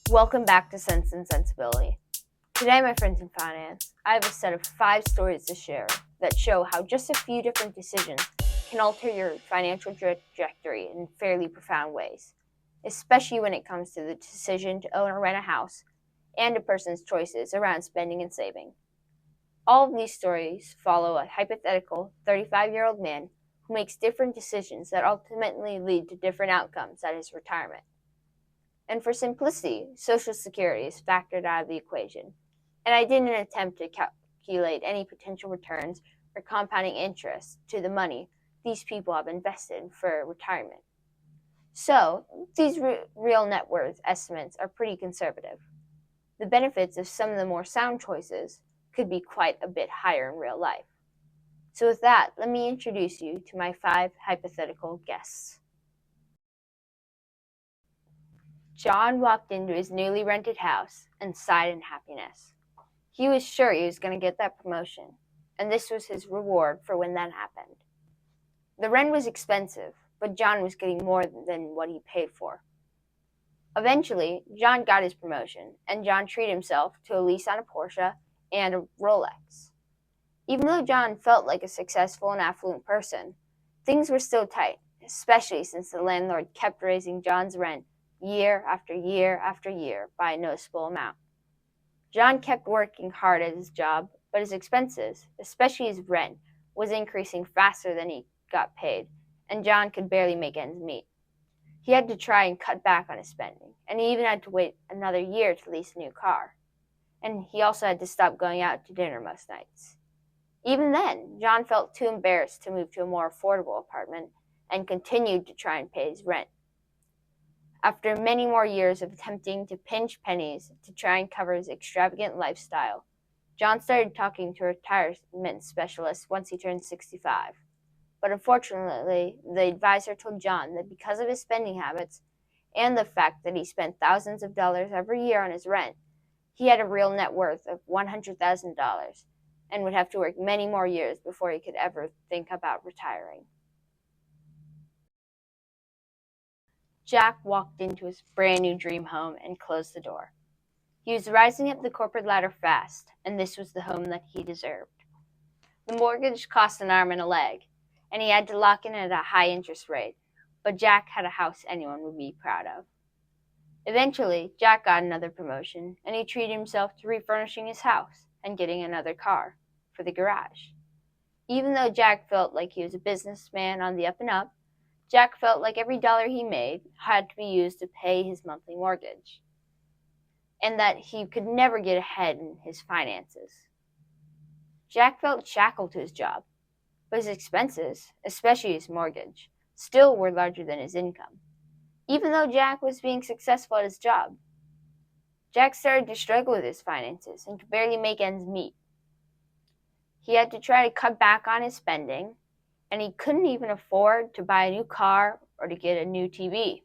Welcome back to Sense and Sensibility. Today, my friends in finance, I have a set of 5 stories to share that show how just a few different decisions can alter your financial trajectory in fairly profound ways, especially when it comes to the decision to own or rent a house and a person's choices around spending and saving. All of these stories follow a hypothetical 35-year-old man who makes different decisions that ultimately lead to different outcomes at his retirement. And for simplicity, Social Security is factored out of the equation, and I didn't attempt to calculate any potential returns or compounding interest to the money these people have invested for retirement. So, these real net worth estimates are pretty conservative. The benefits of some of the more sound choices could be quite a bit higher in real life. So with that, let me introduce you to my 5 hypothetical guests. John walked into his newly rented house and sighed in happiness. He was sure he was going to get that promotion, and this was his reward for when that happened. The rent was expensive, but John was getting more than what he paid for. Eventually, John got his promotion, and John treated himself to a lease on a Porsche and a Rolex. Even though John felt like a successful and affluent person, things were still tight, especially since the landlord kept raising John's rent year after year after year by a noticeable amount. John kept working hard at his job, but his expenses, especially his rent, was increasing faster than he got paid, and John could barely make ends meet. He had to try and cut back on his spending, and he even had to wait another year to lease a new car. And he also had to stop going out to dinner most nights. Even then, John felt too embarrassed to move to a more affordable apartment and continued to try and pay his rent. After many more years of attempting to pinch pennies to try and cover his extravagant lifestyle, John started talking to a retirement specialist once he turned 65. But unfortunately, the advisor told John that because of his spending habits and the fact that he spent thousands of dollars every year on his rent, he had a real net worth of $100,000 and would have to work many more years before he could ever think about retiring. Jack walked into his brand new dream home and closed the door. He was rising up the corporate ladder fast, and this was the home that he deserved. The mortgage cost an arm and a leg, and he had to lock in at a high interest rate, but Jack had a house anyone would be proud of. Eventually, Jack got another promotion, and he treated himself to refurnishing his house and getting another car for the garage. Even though Jack felt like he was a businessman on the up and up, Jack felt like every dollar he made had to be used to pay his monthly mortgage, and that he could never get ahead in his finances. Jack felt shackled to his job, but his expenses, especially his mortgage, still were larger than his income. Even though Jack was being successful at his job, Jack started to struggle with his finances and could barely make ends meet. He had to try to cut back on his spending, and he couldn't even afford to buy a new car or to get a new TV.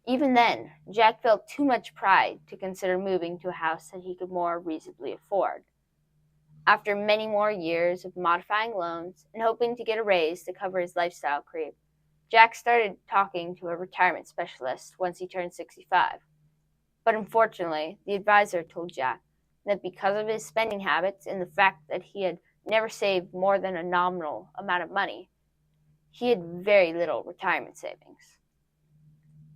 Even then, Jack felt too much pride to consider moving to a house that he could more reasonably afford. After many more years of modifying loans and hoping to get a raise to cover his lifestyle creep, Jack started talking to a retirement specialist once he turned 65. But unfortunately, the advisor told Jack that because of his spending habits and the fact that he had never saved more than a nominal amount of money, he had very little retirement savings.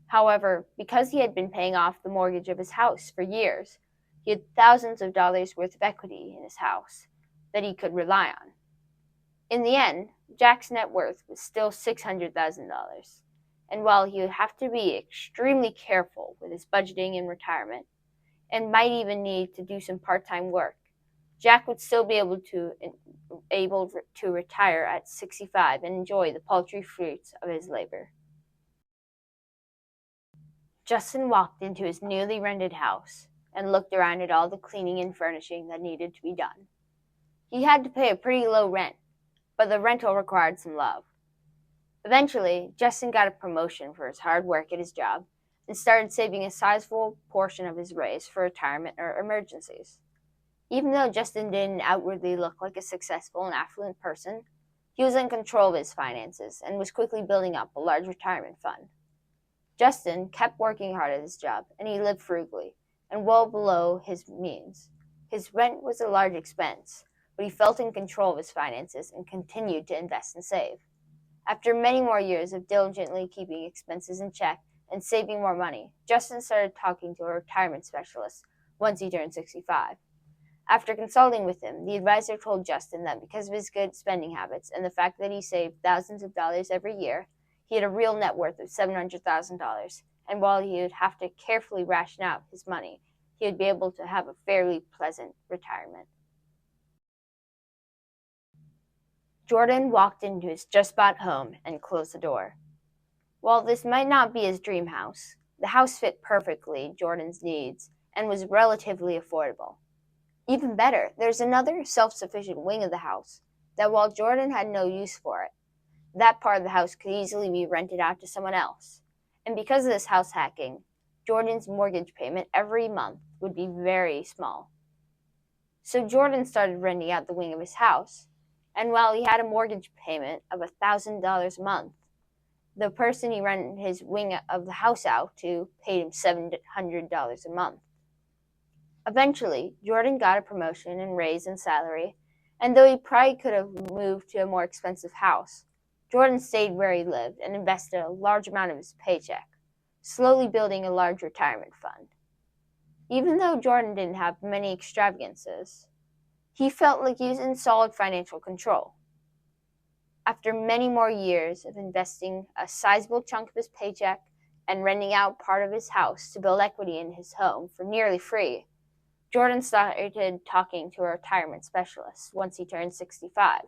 However, because he had been paying off the mortgage of his house for years, he had thousands of dollars worth of equity in his house that he could rely on. In the end, Jack's net worth was still $600,000, and while he would have to be extremely careful with his budgeting in retirement, and might even need to do some part-time work, Jack would still be able to retire at 65 and enjoy the paltry fruits of his labor. Justin walked into his newly rented house and looked around at all the cleaning and furnishing that needed to be done. He had to pay a pretty low rent, but the rental required some love. Eventually, Justin got a promotion for his hard work at his job and started saving a sizable portion of his raise for retirement or emergencies. Even though Justin didn't outwardly look like a successful and affluent person, he was in control of his finances and was quickly building up a large retirement fund. Justin kept working hard at his job, and he lived frugally, and well below his means. His rent was a large expense, but he felt in control of his finances and continued to invest and save. After many more years of diligently keeping expenses in check and saving more money, Justin started talking to a retirement specialist once he turned 65. After consulting with him, the advisor told Justin that because of his good spending habits and the fact that he saved thousands of dollars every year, he had a real net worth of $700,000, and while he would have to carefully ration out his money, he would be able to have a fairly pleasant retirement. Jordan walked into his just-bought home and closed the door. While this might not be his dream house, the house fit perfectly Jordan's needs and was relatively affordable. Even better, there's another self-sufficient wing of the house that while Jordan had no use for it, that part of the house could easily be rented out to someone else. And because of this house hacking, Jordan's mortgage payment every month would be very small. So Jordan started renting out the wing of his house, and while he had a mortgage payment of $1,000 a month, the person he rented his wing of the house out to paid him $700 a month. Eventually, Jordan got a promotion and raise in salary, and though he probably could have moved to a more expensive house, Jordan stayed where he lived and invested a large amount of his paycheck, slowly building a large retirement fund. Even though Jordan didn't have many extravagances, he felt like he was in solid financial control. After many more years of investing a sizable chunk of his paycheck and renting out part of his house to build equity in his home for nearly free, Jordan started talking to a retirement specialist once he turned 65.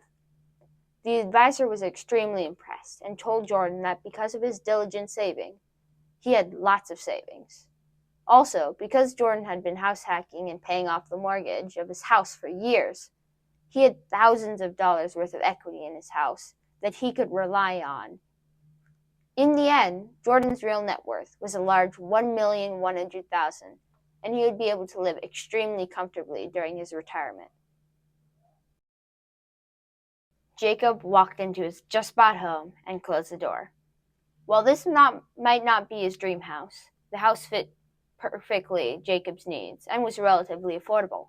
The advisor was extremely impressed and told Jordan that because of his diligent saving, he had lots of savings. Also, because Jordan had been house hacking and paying off the mortgage of his house for years, he had thousands of dollars worth of equity in his house that he could rely on. In the end, Jordan's real net worth was a large $1,100,000, and he would be able to live extremely comfortably during his retirement. Jacob walked into his just-bought home and closed the door. While this might not be his dream house, the house fit perfectly Jacob's needs and was relatively affordable.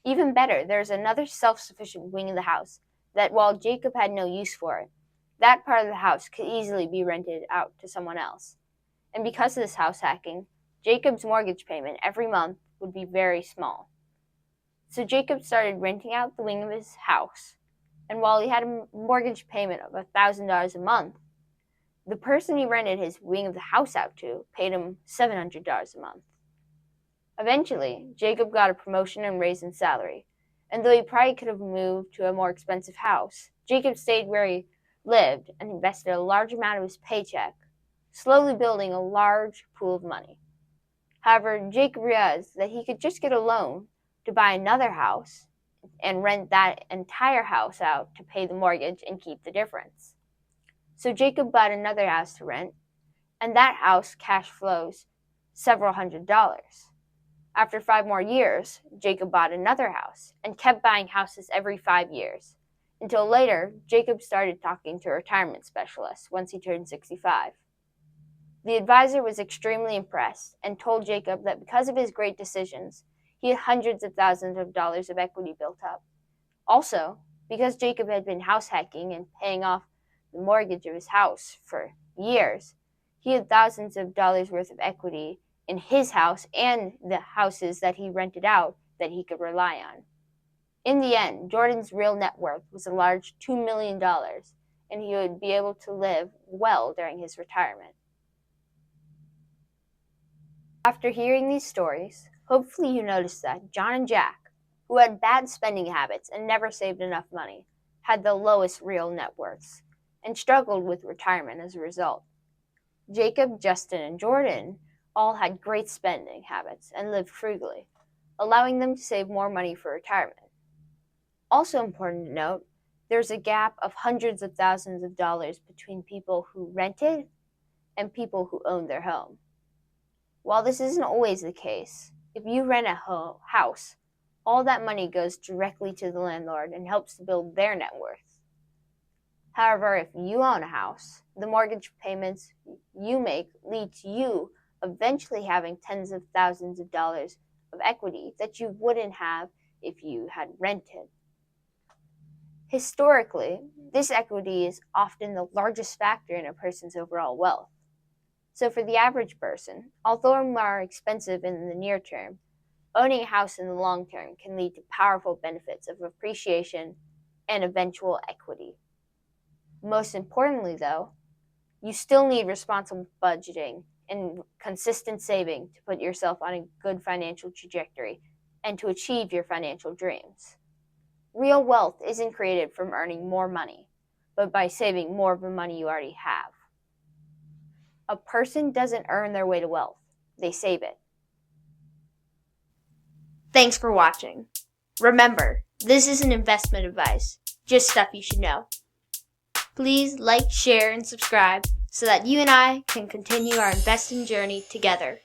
Even better, there's another self-sufficient wing of the house that while Jacob had no use for it, that part of the house could easily be rented out to someone else. And because of this house hacking, Jacob's mortgage payment every month would be very small. So Jacob started renting out the wing of his house, and while he had a mortgage payment of $1,000 a month, the person he rented his wing of the house out to paid him $700 a month. Eventually, Jacob got a promotion and raise in salary, and though he probably could have moved to a more expensive house, Jacob stayed where he lived and invested a large amount of his paycheck, slowly building a large pool of money. However, Jacob realized that he could just get a loan to buy another house and rent that entire house out to pay the mortgage and keep the difference. So Jacob bought another house to rent, and that house cash flows several $100s. After 5 more years, Jacob bought another house and kept buying houses every 5 years, until later, Jacob started talking to a retirement specialist once he turned 65. The advisor was extremely impressed and told Jacob that because of his great decisions, he had hundreds of thousands of dollars of equity built up. Also, because Jacob had been house hacking and paying off the mortgage of his house for years, he had thousands of dollars worth of equity in his house and the houses that he rented out that he could rely on. In the end, Jordan's real net worth was a large $2 million, and he would be able to live well during his retirement. After hearing these stories, hopefully you noticed that John and Jack, who had bad spending habits and never saved enough money, had the lowest real net worths, and struggled with retirement as a result. Jacob, Justin, and Jordan all had great spending habits and lived frugally, allowing them to save more money for retirement. Also important to note, there's a gap of hundreds of thousands of dollars between people who rented and people who owned their home. While this isn't always the case, if you rent a house, all that money goes directly to the landlord and helps to build their net worth. However, if you own a house, the mortgage payments you make lead to you eventually having tens of thousands of dollars of equity that you wouldn't have if you had rented. Historically, this equity is often the largest factor in a person's overall wealth. So for the average person, although more expensive in the near term, owning a house in the long term can lead to powerful benefits of appreciation and eventual equity. Most importantly, though, you still need responsible budgeting and consistent saving to put yourself on a good financial trajectory and to achieve your financial dreams. Real wealth isn't created from earning more money, but by saving more of the money you already have. A person doesn't earn their way to wealth, they save it. Thanks for watching. Remember, this isn't investment advice, just stuff you should know. Please like, share, and subscribe so that you and I can continue our investing journey together.